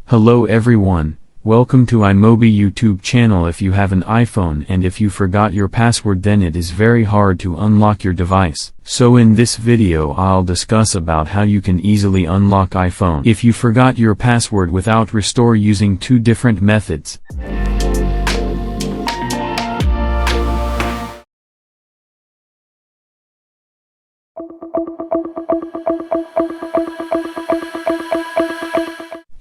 Hello everyone, welcome to iMobi YouTube channel. If you have an iPhone and if you forgot your password, then it is very hard to unlock your device. So in this video I'll discuss about how you can easily unlock iPhone if you forgot your password without restore using two different methods.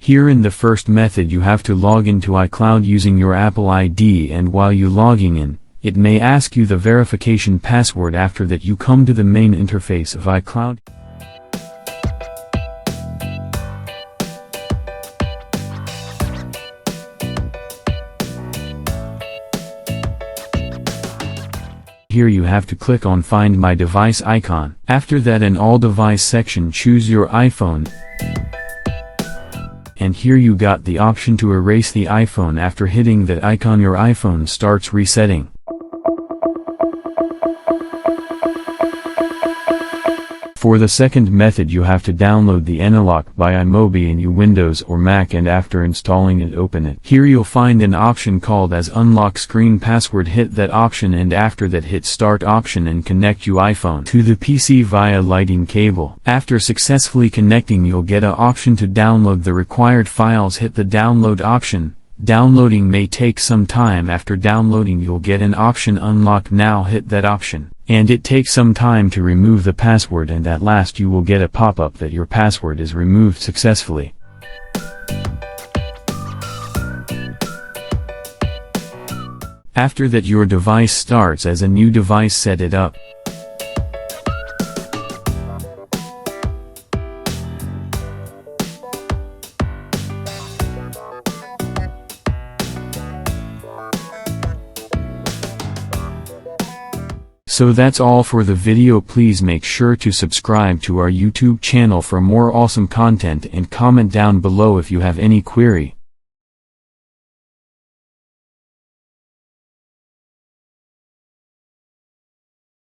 Here in the first method you have to log into iCloud using your Apple ID, and while you logging in, it may ask you the verification password. After that you come to the main interface of iCloud. Here you have to click on Find My Device icon. After that, in All Device section choose your iPhone. And here you got the option to erase the iPhone. After hitting that icon your iPhone starts resetting. For the second method you have to download the Unlock by iMobi in your Windows or Mac, and after installing it open it. Here you'll find an option called as Unlock Screen Password. Hit that option and after that hit Start option and connect your iPhone to the PC via Lightning cable. After successfully connecting you'll get an option to download the required files. Hit the download option. Downloading may take some time. After downloading you'll get an option Unlock Now. Hit that option. And it takes some time to remove the password, and at last you will get a pop-up that your password is removed successfully. After that your device starts as a new device. Set it up. So that's all for the video. Please make sure to subscribe to our YouTube channel for more awesome content and comment down below if you have any query.